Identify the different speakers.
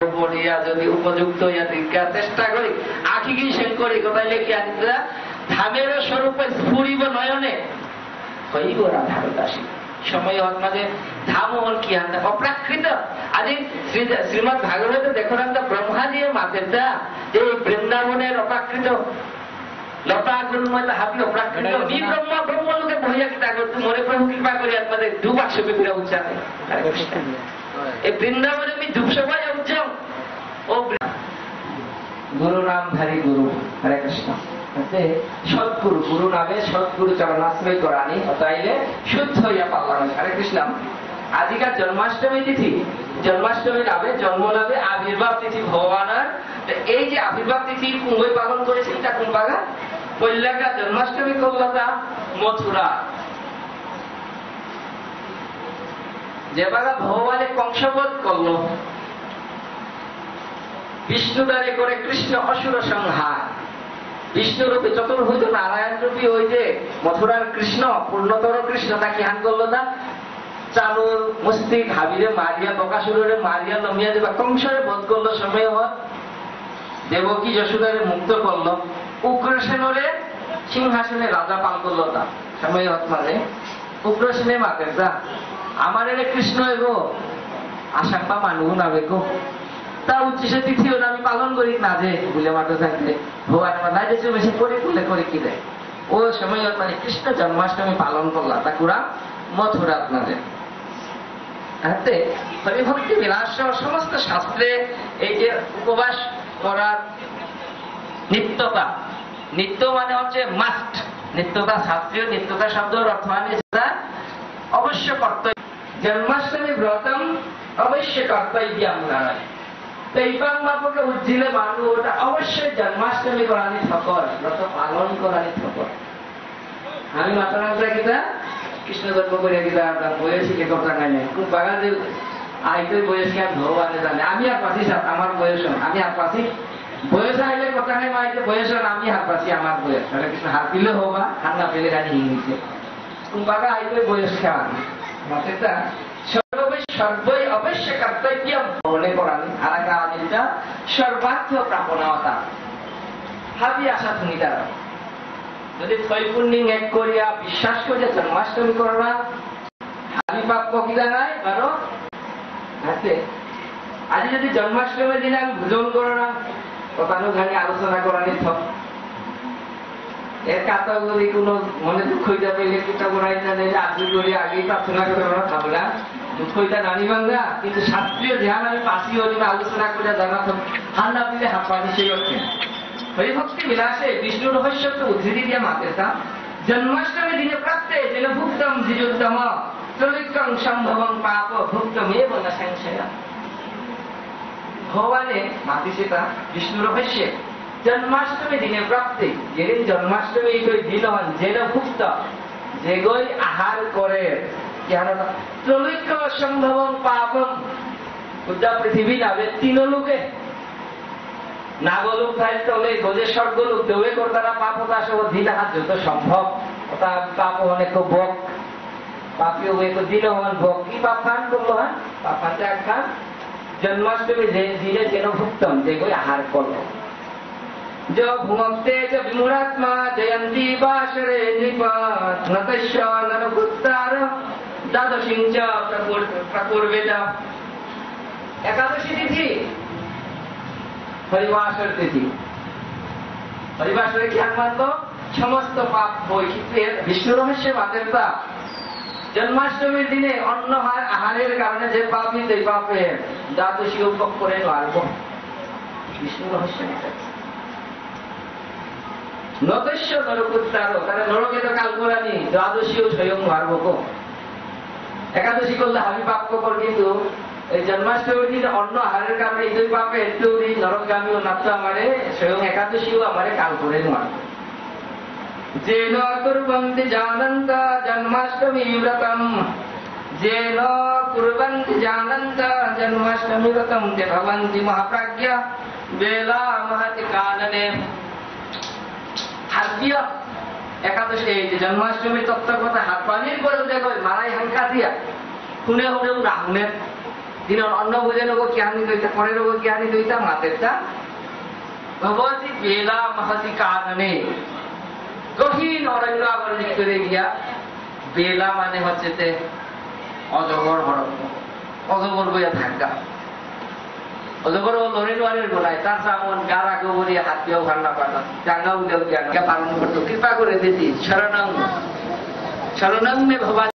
Speaker 1: বলিয়া যদি উপযুক্ত হইয়া দীক্ষা চেষ্টা করি আখি কি সেন করি কোথায় লেখি আনিরা ধামের স্বরূপে স্ফুরিব নয়নে হইব রাধারদাসী সময় মাঝে ধাম হল কি আনতে অপ্রাকৃত আজ শ্রীমদ ভাগবতে দেখো না ব্রহ্মাজি মাতেরটা যে বৃন্দাবনের অপ্রাকৃত লতা গুরুময় হাবি অপ্রাকৃত বি ব্রহ্ম ব্রহ্ম লোকে বহিয়া কিতা করতে মনে প্রভু কৃপা করি আপনাদের দুবাক ছবি ফিরে উচ্চারণ এই বৃন্দাবনে আমি ধূপসভায় উচ্চারণ ও গুরু নামধারী গুরু হরে কৃষ্ণ সৎগুরু গুরু নামে সৎগুরু চরণাশ্রয় করানি তাইলে শুদ্ধ হইয়া পাল্লাম হরে কৃষ্ণ আজিকার জন্মাষ্টমী তিথি জন্মাষ্টমী লাভে জন্ম লাভে আবির্ভাব তিথি ভগবানের এই যে আবির্ভাব তিথি কুম্ভই পালন করেছে এটা কোন বাগা পল্লাকা জন্মাষ্টমী কল্লাতা মথুরা যে বাগা ভগবানের কংসবধ করল বিষ্ণু দ্বারে করে কৃষ্ণ অসুর সংহার বিষ্ণু রূপে চতুর্ভুজ নারায়ণ রূপী ওই যে মথুরার কৃষ্ণ পূর্ণতর কৃষ্ণ তাকে হান করলো না চালুর মস্তিক হাবিরে মারিয়া বকাসুরে মারিয়া নমিয়া দেবা কংসরে বধ করলো সময় হওয়ার দেবকী যশোদারে মুক্ত করলো উগ্রসেনরে সিংহাসনে রাজা পাল করলো তা সময় হত মানে উগ্রসেনে মাতের যা আমার এর কৃষ্ণ এগো আশাম্পা মানুষ না বেগো তা উচ্চিষে তিথি আমি পালন করি না যে বলে মাঠে থাকতে ভগবান না যে বেশি করে খুলে করে কি দেয় ও সময় মানে কৃষ্ণ জন্মাষ্টমী পালন করলা তা কুরা মথুরা আপনাদের হাতে হরিভক্তি বিলাস সমস্ত শাস্ত্রে এই যে উপবাস করার নিত্যতা নিত্য মানে হচ্ছে মাস্ট নিত্যতা শাস্ত্রীয় নিত্যতা শব্দের অর্থ মানে অবশ্য কর্তব্য জন্মাষ্টমী ব্রতম অবশ্য কর্তব্যম নারায় তৈবাং বাপকে উজ্জিলে মানুষ ওটা অবশ্যই জন্মাষ্টমী করানি সকল ব্রত পালন করানি সকল আমি মাতারান্তা কিতা কৃষ্ণ গল্প করে কিতা বয়সী কে কথা নাই খুব বাগানে আইতে বয়স কে ভগবানে জানে আমি আর পাচ্ছি আমার বয়স আমি আর পাচ্ছি বয়স আইলে কথা নাই মাইতে বয়স আমি হার পাচ্ছি আমার বয়স হরে কৃষ্ণ হার পিলে হবা হার না পেলে গাড়ি হিংসে কোন বাগা আইতে বয়স খেয়া মাতেটা সর্বই অবশ্য কর্তব্য মনে করানি আর একটা আদিটা সর্বার্থ প্রাপণতা হাবি আশা তুমি তারা যদি থৈপুণ্যিং এক করিয়া বিশ্বাস করিয়া জন্মাষ্টমী করবা হাবি প্রাপ্য কিনা নাই কারো হাতে আজি যদি জন্মাষ্টমীর দিনে আমি ভোজন করো না কথানুখানি আলোচনা করানি থক এর কাতাগুলি কোনো মনে দুঃখ হইতে পেলে কিতা করাই না দিলে আজ করি আগেই প্রার্থনা করে ভাবলা দুঃখ হইতা নানি ভাঙ্গা কিন্তু শাস্ত্রীয় ধ্যান আমি পাশি হলি আলোচনা করে জানা থাক হার না দিলে হাত পানি সেই হচ্ছে হরিভক্তি বিলাসে বিষ্ণু রহস্য তো উদ্ধৃতি দিয়ে মাতেতা জন্মাষ্টমী দিনে প্রাপ্তে যেন ভুক্তম জিজুত্তম ত্রৈকং সম্ভবং পাপ ভুক্তমে বলা সংশয় ভগবানে মাতি সেটা বিষ্ণু রহস্যে জন্মাষ্টমী দিনে প্রাপ্তি যেদিন জন্মাষ্টমী দিন হন যেন ভুক্ত যেগই আহার করে ত্রৈক সম্ভবং পাপম উদ্যা পৃথিবী নাবে তিন লোকে নাগলোক ভাই তলে গোজে স্বর্গলোক দেবে কর্তারা পাপ হতা সব দিন হাত যত সম্ভব ওটা পাপ অনেক বক পাপি ওই দিন হন বক কি পাপ খান করলো হ্যাঁ পাপ খান ত্যাগ খান জন্মাষ্টমী দিনে যেন ভুক্তম যেগই আহার করলো जो भुमक्ते च विमुरात्मा जयन्ती बाशरे निपात नतश्य नरपुत्तार द्वादशीं च प्रपूर्वेद एकादशी तिथि हरिवासर तिथि हरिवासरे क्या मानलो समस्त पाप বই বিষ্ণু রহস্যে মাতেরতা জন্মাষ্টমীর দিনে অন্ন আহারের কারণে যে পাপই সেই পাপে দ্বাদশী উপভোগ করে মারব বিষ্ণু রহস্য নতস্য নরপুত্রারো তারা নরকে তো কাল করানি দ্বাদশীও স্বয়ং মারবো একাদশী করলে আমি পাপ কর কিন্তু এই জন্মাষ্টমীর দিন অন্য আহারের কারণে এই দুই পাপে একটু নরকগামীও নাচতো আমারে স্বয়ং একাদশীও আমারে কাল করে মারব যেন কুর্বন্তি জানন্ত জন্মাষ্টমী ব্রতম যেন কুর্বন্তি জানন্ত জন্মাষ্টমী ব্রতম তে ভবন্তি মহাপ্রাজ্ঞা বেলা মহতি কাননে হাতিয়া একাদশী এই যে জন্মাষ্টমীর তত্ত্বের কথা হাত পানির করে দেখো মারাই হাঙ্কা দিয়া শুনে শুনেও না শুনে দিনের অন্ন ভোজনগো জ্ঞানী দইতা পরেরগো জ্ঞানী দইতা মাতেরটা ভগবতী বেলা মহতি কারণে গহীন অরণ্য আবরণ করে গিয়া বেলা মানে হচ্ছে তে অজগর হরণ্য অজগর বইয়া থাকা অজগর লড়ের গোলায় তার সামন গারা গোবরি হাত দিয়েও ভান্না পাঠান জাঙ্গা উদেও জ্ঞান পালন করতো কৃপা করে দিছি শরণং শরণং মে ভবা